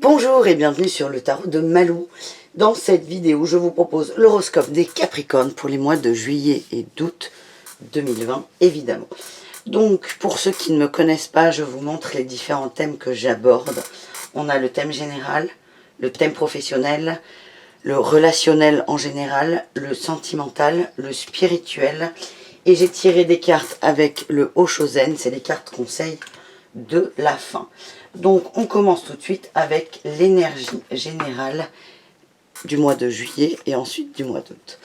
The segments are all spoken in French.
Bonjour et bienvenue sur le tarot de Malou. Dans cette vidéo, je vous propose l'horoscope des Capricornes pour les mois de juillet et d'août 2020, évidemment. Donc, pour ceux qui ne me connaissent pas, je vous montre les différents thèmes que j'aborde. On a le thème général, le thème professionnel, le relationnel en général, le sentimental, le spirituel. Et j'ai tiré des cartes avec le Oshozen, c'est les cartes conseils de la fin. Donc on commence tout de suite avec l'énergie générale du mois de juillet et ensuite du mois d'août.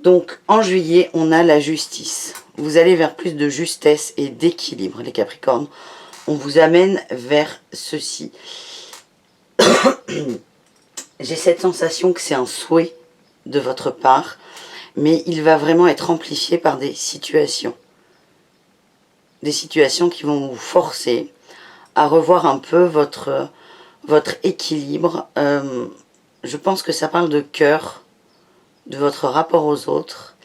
Donc en juillet, on a la justice. Vous allez vers plus de justesse et d'équilibre, les Capricornes. On vous amène vers ceci. J'ai cette sensation que c'est un souhait de votre part, mais il va vraiment être amplifié par des situations. Des situations qui vont vous forcer à revoir un peu votre équilibre. Je pense que ça parle de cœur, de votre rapport aux autres,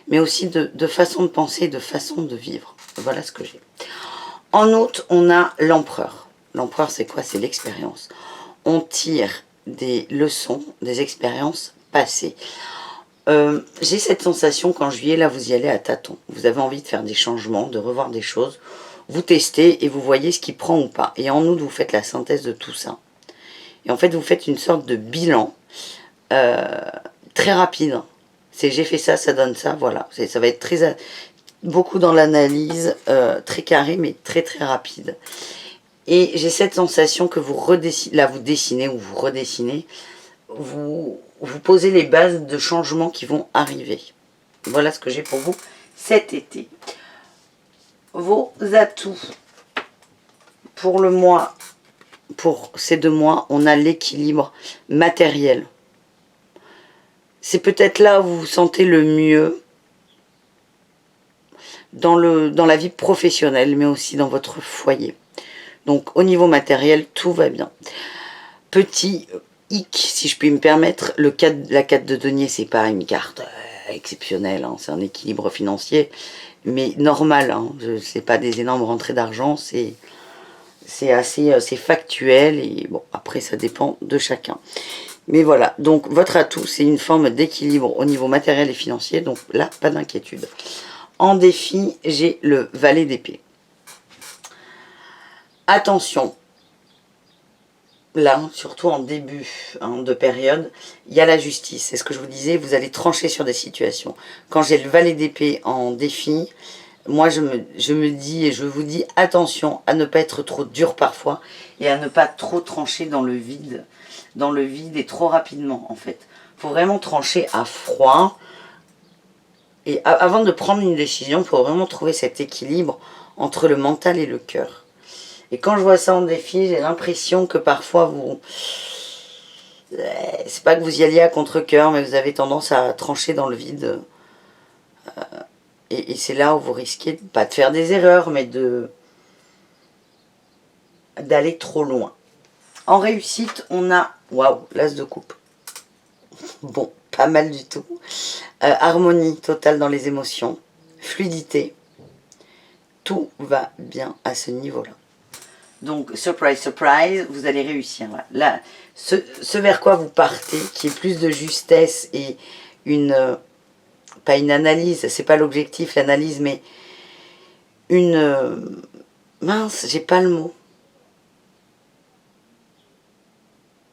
mais aussi de façon de penser, de façon de vivre. Voilà ce que j'ai. En août, on a l'empereur. L'empereur, c'est quoi? C'est l'expérience. On tire des leçons, des expériences passées. J'ai cette sensation qu'en juillet, là, vous y allez à tâtons. Vous avez envie de faire des changements, de revoir des choses. Vous testez et vous voyez ce qui prend ou pas. Et en août, vous faites la synthèse de tout ça. Et en fait, vous faites une sorte de bilan très rapide. C'est j'ai fait ça, ça donne ça, voilà. Ça va être beaucoup dans l'analyse, très carré, mais très très rapide. Et j'ai cette sensation que vous redessinez, là vous dessinez ou vous redessinez, vous posez les bases de changements qui vont arriver. Voilà ce que j'ai pour vous cet été. Vos atouts pour le mois, pour ces 2 mois, on a l'équilibre matériel. C'est peut-être là où vous vous sentez le mieux dans la vie professionnelle, mais aussi dans votre foyer. Donc au niveau matériel, tout va bien. Petit hic, si je puis me permettre, la 4 de denier, c'est pas une carte exceptionnelle, hein, c'est un équilibre financier, mais normal, hein, c'est pas des énormes rentrées d'argent, c'est assez factuel, et bon, après ça dépend de chacun. Mais voilà, donc votre atout, c'est une forme d'équilibre au niveau matériel et financier, donc là, pas d'inquiétude. En défi, j'ai le valet d'épée. Attention, là, surtout en début de période, il y a la justice. C'est ce que je vous disais, vous allez trancher sur des situations. Quand j'ai le valet d'épée en défi, moi je me dis et je vous dis attention à ne pas être trop dur parfois et à ne pas trop trancher dans le vide et trop rapidement en fait. Il faut vraiment trancher à froid et avant de prendre une décision, il faut vraiment trouver cet équilibre entre le mental et le cœur. Et quand je vois ça en défi, j'ai l'impression que parfois c'est pas que vous y alliez à contre-cœur, mais vous avez tendance à trancher dans le vide. Et c'est là où vous risquez, pas de faire des erreurs, mais d'aller trop loin. En réussite, on a, waouh, l'as de coupe. Bon, pas mal du tout. Harmonie totale dans les émotions, fluidité. Tout va bien à ce niveau-là. Donc, surprise, surprise, vous allez réussir. Là, ce vers quoi vous partez, qui est plus de justesse et pas une analyse, c'est pas l'objectif, l'analyse, mais mince, j'ai pas le mot.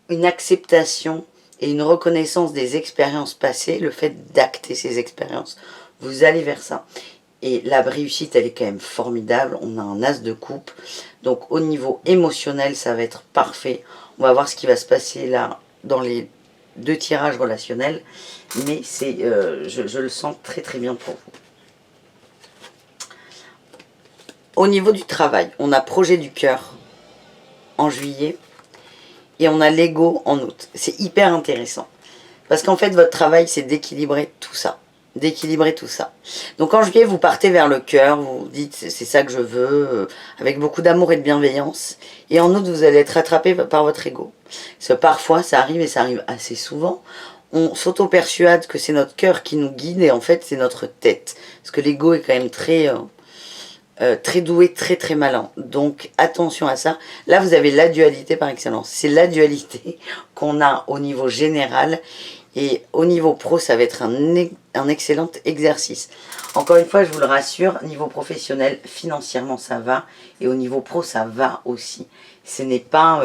Une acceptation et une reconnaissance des expériences passées, le fait d'acter ces expériences. Vous allez vers ça. Et la réussite, elle est quand même formidable. On a un as de coupe. Donc au niveau émotionnel, ça va être parfait. On va voir ce qui va se passer là dans les 2 tirages relationnels. Mais je le sens très très bien pour vous. Au niveau du travail, on a projet du cœur en juillet. Et on a l'ego en août. C'est hyper intéressant. Parce qu'en fait, votre travail, c'est d'équilibrer tout ça. D'équilibrer tout ça. Donc en juillet, vous partez vers le cœur, vous dites c'est ça que je veux, avec beaucoup d'amour et de bienveillance. Et en août, vous allez être rattrapé par votre ego. Parce que parfois, ça arrive et ça arrive assez souvent. On s'auto-persuade que c'est notre cœur qui nous guide et en fait, c'est notre tête. Parce que l'ego est quand même très très doué, très très malin. Donc attention à ça. Là, vous avez la dualité par excellence. C'est la dualité qu'on a au niveau général. Et au niveau pro, ça va être un excellent exercice. Encore une fois, je vous le rassure, niveau professionnel, financièrement, ça va. Et au niveau pro, ça va aussi. Ce n'est pas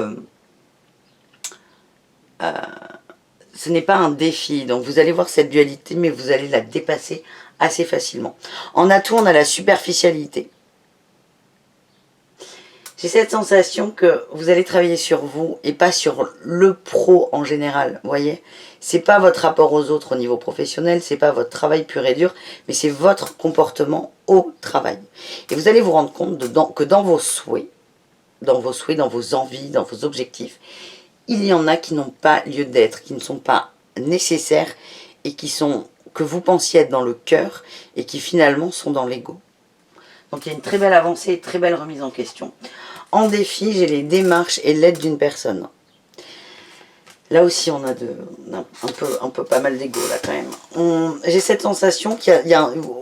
un défi. Donc vous allez voir cette dualité, mais vous allez la dépasser assez facilement. En atout, on a la superficialité. J'ai cette sensation que vous allez travailler sur vous et pas sur le pro en général, vous voyez. C'est pas votre rapport aux autres au niveau professionnel, c'est pas votre travail pur et dur, mais c'est votre comportement au travail. Et vous allez vous rendre compte que dans vos souhaits, dans vos envies, dans vos objectifs, il y en a qui n'ont pas lieu d'être, qui ne sont pas nécessaires et que vous pensiez être dans le cœur et qui finalement sont dans l'ego. Donc il y a une très belle avancée et très belle remise en question. En défi, j'ai les démarches et l'aide d'une personne. Là aussi, on a un peu pas mal d'ego là quand même. J'ai cette sensation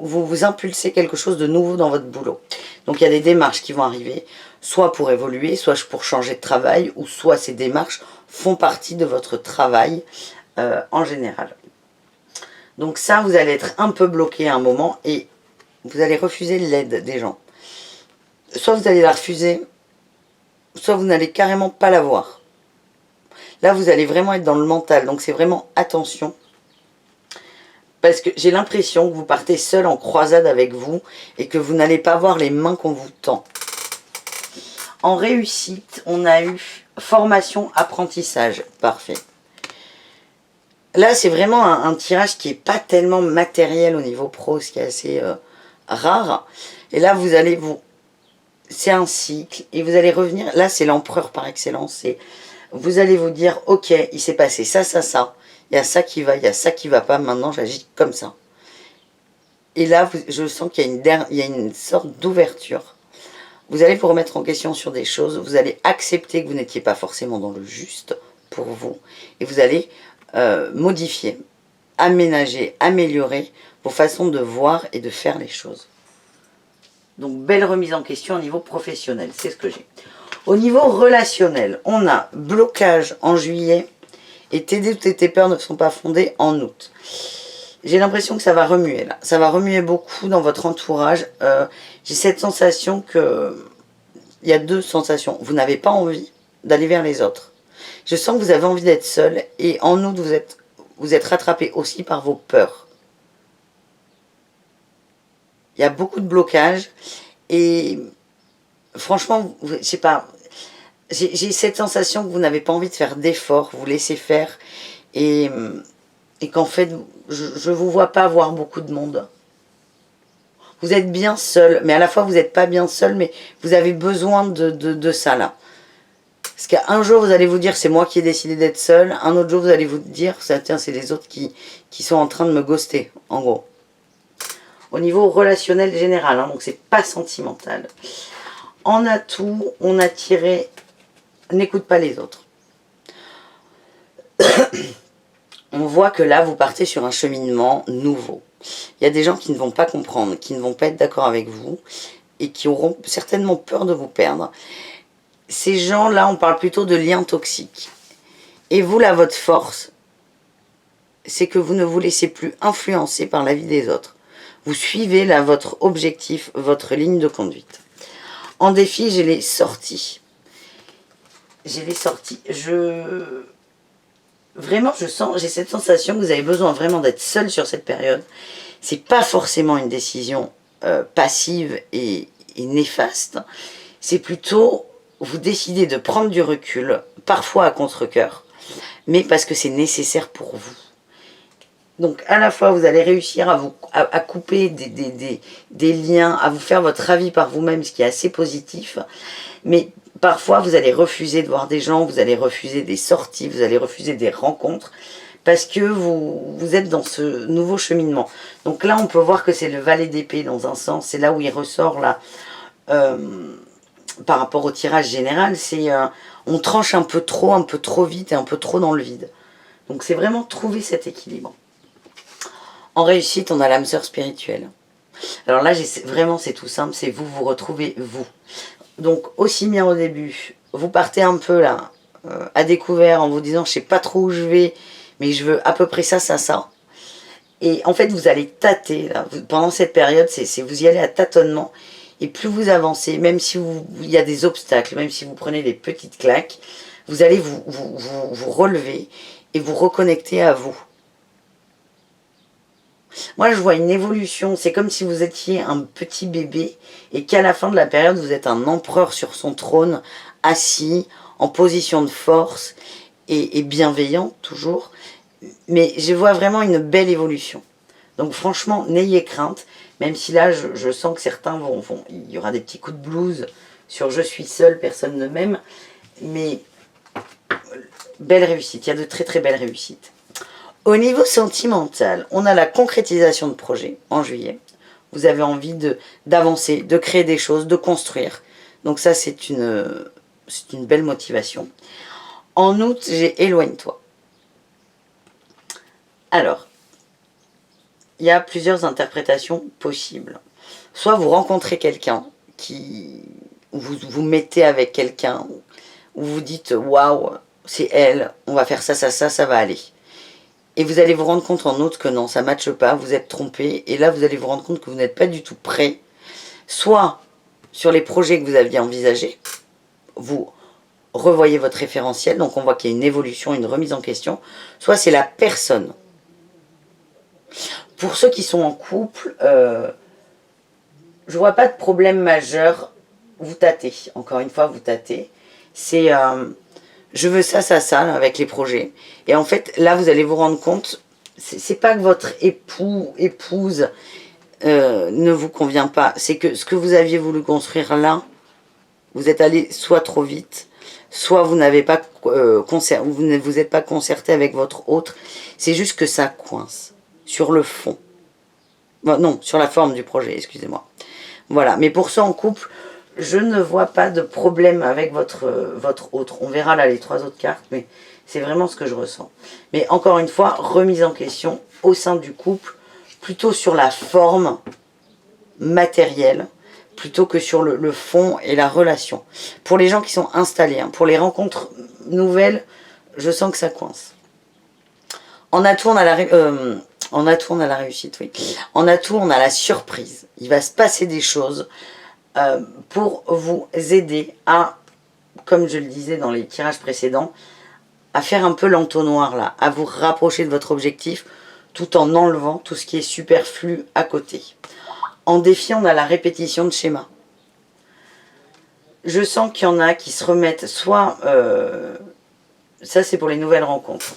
vous impulsez quelque chose de nouveau dans votre boulot. Donc il y a des démarches qui vont arriver, soit pour évoluer, soit pour changer de travail, ou soit ces démarches font partie de votre travail en général. Donc ça, vous allez être un peu bloqué à un moment et vous allez refuser l'aide des gens. Soit vous allez la refuser, soit vous n'allez carrément pas la voir. Là, vous allez vraiment être dans le mental. Donc, c'est vraiment attention. Parce que j'ai l'impression que vous partez seul en croisade avec vous et que vous n'allez pas voir les mains qu'on vous tend. En réussite, on a eu formation, apprentissage. Parfait. Là, c'est vraiment un tirage qui n'est pas tellement matériel au niveau pro, ce qui est assez rare. Et là, vous allez c'est un cycle et vous allez revenir. Là, c'est l'empereur par excellence. Vous allez vous dire, ok, il s'est passé ça, ça, ça. Il y a ça qui va, il y a ça qui va pas. Maintenant, j'agis comme ça. Et là, je sens qu'il y a une sorte d'ouverture. Vous allez vous remettre en question sur des choses. Vous allez accepter que vous n'étiez pas forcément dans le juste pour vous. Et vous allez modifier, aménager, améliorer vos façons de voir et de faire les choses. Donc, belle remise en question au niveau professionnel. C'est ce que j'ai. Au niveau relationnel, on a blocage en juillet et tes doutes et tes peurs ne sont pas fondées en août. J'ai l'impression que ça va remuer là. Ça va remuer beaucoup dans votre entourage. J'ai cette sensation que... Il y a deux sensations. Vous n'avez pas envie d'aller vers les autres. Je sens que vous avez envie d'être seul et en août, vous êtes rattrapé aussi par vos peurs. Il y a beaucoup de blocages et franchement, je sais pas, j'ai cette sensation que vous n'avez pas envie de faire d'efforts, vous laissez faire et qu'en fait, je ne vous vois pas voir beaucoup de monde. Vous êtes bien seul, mais à la fois vous n'êtes pas bien seul, mais vous avez besoin de ça là. Parce qu'un jour vous allez vous dire c'est moi qui ai décidé d'être seul, un autre jour vous allez vous dire tiens c'est les autres qui sont en train de me ghoster, en gros. Au niveau relationnel général, hein, donc c'est pas sentimental. En atout, on a tiré n'écoute pas les autres. On voit que là vous partez sur un cheminement nouveau. Il y a des gens qui ne vont pas comprendre, qui ne vont pas être d'accord avec vous et qui auront certainement peur de vous perdre. Ces gens-là, on parle plutôt de liens toxiques. Et vous, là, votre force, c'est que vous ne vous laissez plus influencer par la vie des autres. Vous suivez là votre objectif, votre ligne de conduite. En défi, j'ai les sorties. Vraiment, j'ai cette sensation que vous avez besoin vraiment d'être seul sur cette période. C'est pas forcément une décision passive et néfaste. C'est plutôt, vous décidez de prendre du recul, parfois à contre-cœur, mais parce que c'est nécessaire pour vous. Donc à la fois vous allez réussir à couper des liens, à vous faire votre avis par vous-même, ce qui est assez positif, mais parfois vous allez refuser de voir des gens, vous allez refuser des sorties, vous allez refuser des rencontres, parce que vous êtes dans ce nouveau cheminement. Donc là on peut voir que c'est le valet d'épée dans un sens, c'est là où il ressort là, par rapport au tirage général, c'est on tranche un peu trop vite et un peu trop dans le vide. Donc c'est vraiment trouver cet équilibre. En réussite, on a l'âme sœur spirituelle. Alors là, vraiment, c'est tout simple, c'est vous retrouvez vous. Donc, aussi bien au début, vous partez un peu là, à découvert, en vous disant, je sais pas trop où je vais, mais je veux à peu près ça, ça, ça. Et en fait, vous allez tâter, là, pendant cette période, vous y allez à tâtonnement. Et plus vous avancez, même si il y a des obstacles, même si vous prenez des petites claques, vous allez vous relever et vous reconnecter à vous. Moi, je vois une évolution. C'est comme si vous étiez un petit bébé et qu'à la fin de la période, vous êtes un empereur sur son trône, assis, en position de force et bienveillant, toujours. Mais je vois vraiment une belle évolution. Donc franchement, n'ayez crainte. Même si là, je sens que certains vont... Il y aura des petits coups de blues sur « je suis seul, personne ne m'aime ». Mais belle réussite. Il y a de très très belles réussites. Au niveau sentimental, on a la concrétisation de projets en juillet. Vous avez envie d'avancer, de créer des choses, de construire. Donc ça, c'est une belle motivation. En août, j'ai éloigne-toi. Alors, il y a plusieurs interprétations possibles. Soit vous rencontrez quelqu'un, ou vous mettez avec quelqu'un, où vous dites « waouh, c'est elle, on va faire ça, ça, ça va aller ». Et vous allez vous rendre compte en août que non, ça ne matche pas, vous êtes trompé. Et là, vous allez vous rendre compte que vous n'êtes pas du tout prêt. Soit sur les projets que vous aviez envisagés, vous revoyez votre référentiel. Donc on voit qu'il y a une évolution, une remise en question. Soit c'est la personne. Pour ceux qui sont en couple, je ne vois pas de problème majeur. Vous tâtez. Encore une fois, vous tâtez. C'est... je veux ça, ça, ça, avec les projets. Et en fait, là, vous allez vous rendre compte, c'est pas que votre épouse ne vous convient pas. C'est que ce que vous aviez voulu construire là, vous êtes allé soit trop vite, soit vous n'avez pas vous ne vous êtes pas concerté avec votre autre. C'est juste que ça coince sur le fond. Bon, non, sur la forme du projet, excusez-moi. Voilà, mais pour ça en couple, je ne vois pas de problème avec votre autre. On verra là les 3 autres cartes, mais c'est vraiment ce que je ressens. Mais encore une fois, remise en question au sein du couple, plutôt sur la forme matérielle, plutôt que sur le fond et la relation. Pour les gens qui sont installés, hein, pour les rencontres nouvelles, je sens que ça coince. En atout, on a la réussite, oui. En atout, on a la surprise. Il va se passer des choses pour vous aider à, comme je le disais dans les tirages précédents, à faire un peu l'entonnoir là, à vous rapprocher de votre objectif tout en enlevant tout ce qui est superflu à côté. En défi, on a la répétition de schémas. Je sens qu'il y en a qui se remettent soit... ça, c'est pour les nouvelles rencontres.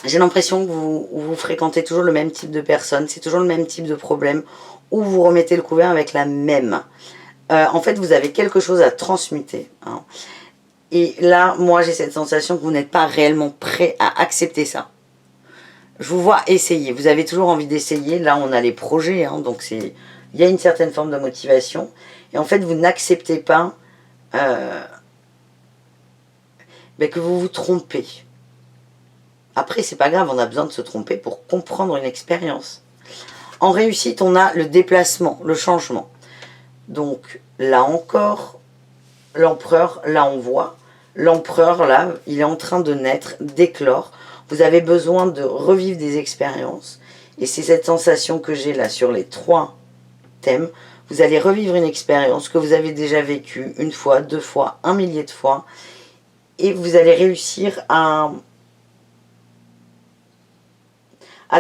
J'ai l'impression que vous fréquentez toujours le même type de personne, c'est toujours le même type de problème, ou vous remettez le couvert avec la même. En fait, vous avez quelque chose à transmuter. Hein. Et là, moi, j'ai cette sensation que vous n'êtes pas réellement prêt à accepter ça. Je vous vois essayer. Vous avez toujours envie d'essayer. Là, on a les projets, hein, donc il y a une certaine forme de motivation. Et en fait, vous n'acceptez pas que vous vous trompez. Après, c'est pas grave, on a besoin de se tromper pour comprendre une expérience. En réussite, on a le déplacement, le changement. Donc, là encore, l'empereur, là on voit, l'empereur, là, il est en train de naître, d'éclore. Vous avez besoin de revivre des expériences. Et c'est cette sensation que j'ai là sur les 3 thèmes. Vous allez revivre une expérience que vous avez déjà vécue 1 fois, 2 fois, 1 millier de fois. Et vous allez réussir à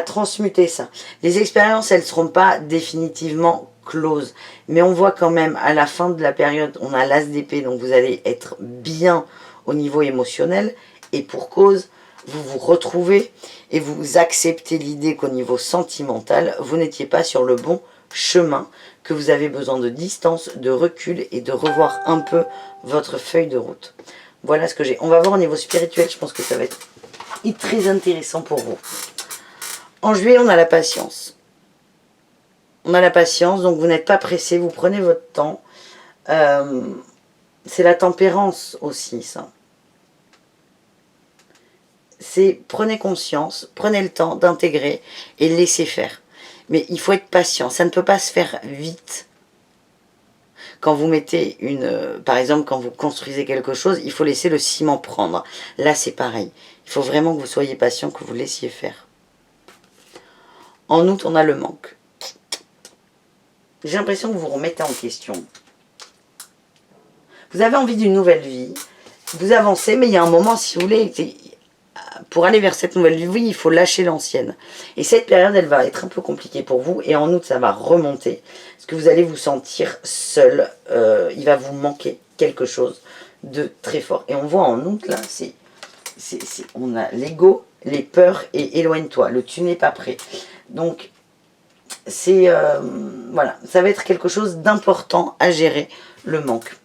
transmuter ça. Les expériences, elles ne seront pas définitivement closes. Mais on voit quand même, à la fin de la période, on a l'as d'épée, donc vous allez être bien au niveau émotionnel. Et pour cause, vous vous retrouvez et vous acceptez l'idée qu'au niveau sentimental, vous n'étiez pas sur le bon chemin, que vous avez besoin de distance, de recul et de revoir un peu votre feuille de route. Voilà ce que j'ai. On va voir au niveau spirituel, je pense que ça va être très intéressant pour vous. En juillet, on a la patience. On a la patience, donc vous n'êtes pas pressé, vous prenez votre temps. C'est la tempérance aussi, ça. C'est prenez conscience, prenez le temps d'intégrer et laissez faire. Mais il faut être patient, ça ne peut pas se faire vite. Quand vous mettez par exemple, quand vous construisez quelque chose, il faut laisser le ciment prendre. Là, c'est pareil. Il faut vraiment que vous soyez patient, que vous laissiez faire. En août, on a le manque. J'ai l'impression que vous vous remettez en question. Vous avez envie d'une nouvelle vie. Vous avancez, mais il y a un moment, si vous voulez, pour aller vers cette nouvelle vie, il faut lâcher l'ancienne. Et cette période, elle va être un peu compliquée pour vous. Et en août, ça va remonter. Parce que vous allez vous sentir seul. Il va vous manquer quelque chose de très fort. Et on voit en août, là, on a l'ego, les peurs et éloigne-toi. Le tu n'es pas prêt. Donc, voilà, ça va être quelque chose d'important à gérer, le manque.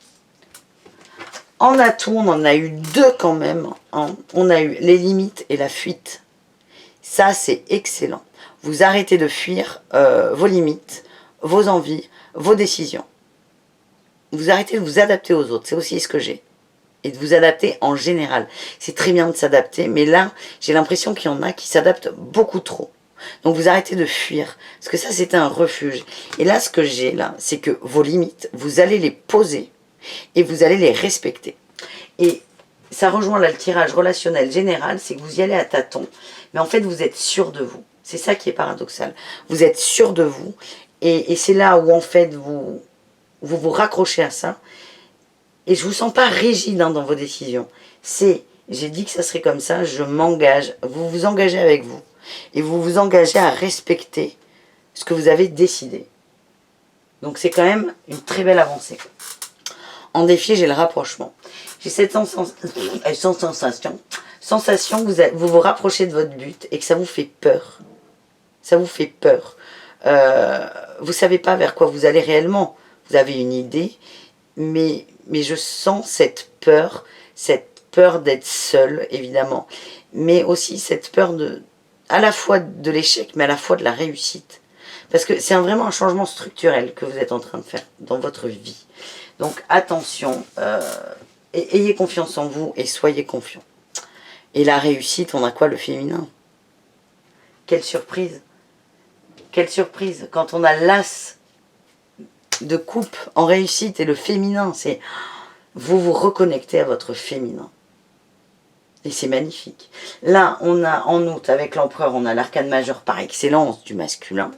En atout, on en a eu deux quand même. Hein. On a eu les limites et la fuite. Ça, c'est excellent. Vous arrêtez de fuir vos limites, vos envies, vos décisions. Vous arrêtez de vous adapter aux autres. C'est aussi ce que j'ai. Et de vous adapter en général. C'est très bien de s'adapter, mais là, j'ai l'impression qu'il y en a qui s'adaptent beaucoup trop. Donc vous arrêtez de fuir, parce que ça c'était un refuge. Et là ce que j'ai là, c'est que vos limites, vous allez les poser et vous allez les respecter. Et ça rejoint là le tirage relationnel général, c'est que vous y allez à tâtons, mais en fait vous êtes sûr de vous. C'est ça qui est paradoxal. Vous êtes sûr de vous et c'est là où en fait vous raccrochez à ça. Et je ne vous sens pas rigide dans vos décisions. J'ai dit que ça serait comme ça, je m'engage, vous vous engagez avec vous. Et vous vous engagez à respecter ce que vous avez décidé. Donc c'est quand même une très belle avancée. En défi, j'ai le rapprochement. J'ai cette sensation que vous vous rapprochez de votre but et que ça vous fait peur. Ça vous fait peur. Vous ne savez pas vers quoi vous allez réellement. Vous avez une idée, mais je sens cette peur d'être seul, évidemment. Mais aussi cette peur à la fois de l'échec, mais à la fois de la réussite. Parce que c'est vraiment un changement structurel que vous êtes en train de faire dans votre vie. Donc attention, ayez confiance en vous et soyez confiants. Et la réussite, on a quoi? Le féminin. Quelle surprise! Quelle surprise! Quand on a l'as de coupe en réussite et le féminin, c'est vous vous reconnectez à votre féminin. Et c'est magnifique. Là, on a en août, avec l'empereur, on a l'arcane majeur par excellence du masculin.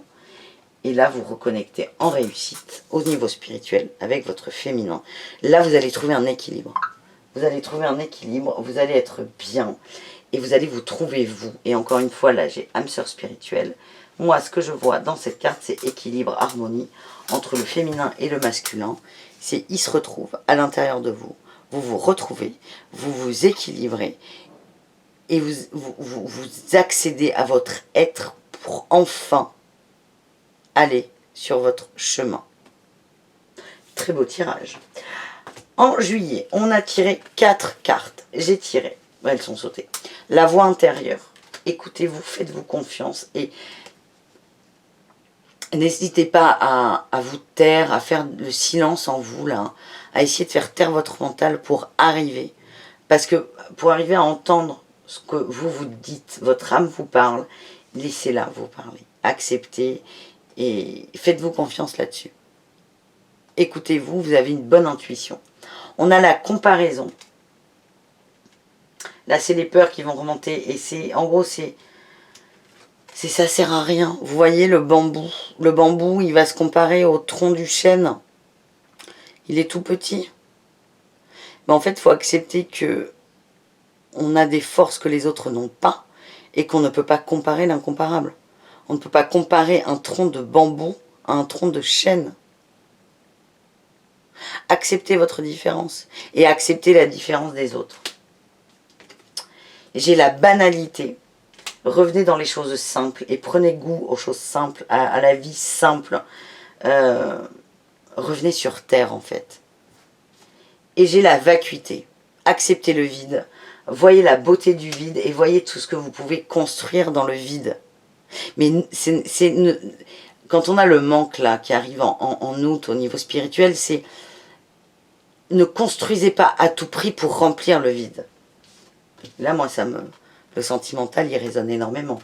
Et là, vous reconnectez en réussite au niveau spirituel avec votre féminin. Là, vous allez trouver un équilibre. Vous allez trouver un équilibre, vous allez être bien. Et vous allez vous trouver vous. Et encore une fois, là, j'ai âme sœur spirituelle. Moi, ce que je vois dans cette carte, c'est équilibre, harmonie entre le féminin et le masculin. C'est ils se retrouvent à l'intérieur de vous. Vous vous retrouvez, vous vous équilibrez et vous accédez à votre être pour enfin aller sur votre chemin. Très beau tirage. En juillet, on a tiré 4 cartes. J'ai tiré, elles sont sautées. La voix intérieure. Écoutez-vous, faites-vous confiance et n'hésitez pas à vous taire, à faire le silence en vous, là, à essayer de faire taire votre mental pour arriver. Parce que pour arriver à entendre ce que vous vous dites, votre âme vous parle, laissez-la vous parler. Acceptez et faites-vous confiance là-dessus. Écoutez-vous, vous avez une bonne intuition. On a la comparaison. Là, c'est les peurs qui vont remonter. Et c'est, en gros, ça sert à rien. Vous voyez le bambou. Le bambou, il va se comparer au tronc du chêne. Il est tout petit. Mais en fait, il faut accepter que on a des forces que les autres n'ont pas et qu'on ne peut pas comparer l'incomparable. On ne peut pas comparer un tronc de bambou à un tronc de chêne. Acceptez votre différence et acceptez la différence des autres. J'ai la banalité. Revenez dans les choses simples et prenez goût aux choses simples, à la vie simple. Revenez sur terre en fait. Et j'ai la vacuité. Acceptez le vide. Voyez la beauté du vide et voyez tout ce que vous pouvez construire dans le vide. Mais quand on a le manque là qui arrive en août au niveau spirituel, c'est ne construisez pas à tout prix pour remplir le vide. Là, moi, le sentimental, il résonne énormément.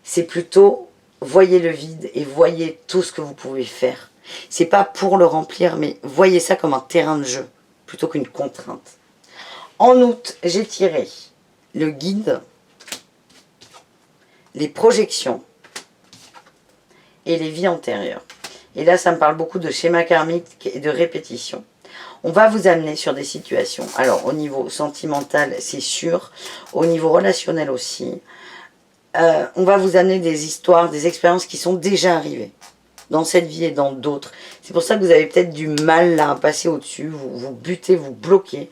C'est plutôt voyez le vide et voyez tout ce que vous pouvez faire. C'est pas pour le remplir, mais voyez ça comme un terrain de jeu, plutôt qu'une contrainte. En août, j'ai tiré le guide, les projections et les vies antérieures. Et là, ça me parle beaucoup de schéma karmique et de répétition. On va vous amener sur des situations. Alors, au niveau sentimental, c'est sûr. Au niveau relationnel aussi. On va vous amener des histoires, des expériences qui sont déjà arrivées. Dans cette vie et dans d'autres. C'est pour ça que vous avez peut-être du mal là, à passer au-dessus. Vous butez, vous bloquez.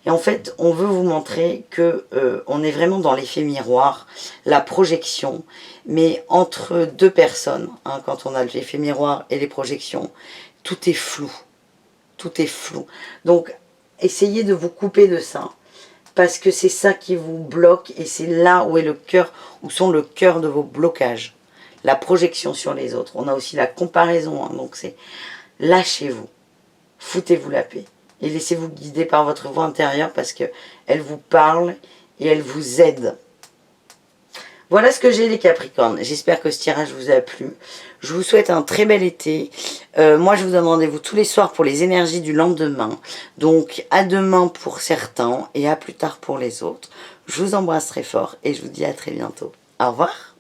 Et en fait, on veut vous montrer que on est vraiment dans l'effet miroir, la projection, mais entre deux personnes, hein, quand on a l'effet miroir et les projections, tout est flou. Tout est flou. Donc, essayez de vous couper de ça, parce que c'est ça qui vous bloque, et c'est là où est le cœur, où sont le cœur de vos blocages. La projection sur les autres. On a aussi la comparaison, hein, donc c'est lâchez-vous, foutez-vous la paix. Et laissez-vous guider par votre voix intérieure parce qu'elle vous parle et elle vous aide. Voilà ce que j'ai les Capricornes. J'espère que ce tirage vous a plu. Je vous souhaite un très bel été. Moi, je vous donne rendez-vous tous les soirs pour les énergies du lendemain. Donc, à demain pour certains et à plus tard pour les autres. Je vous embrasse très fort et je vous dis à très bientôt. Au revoir.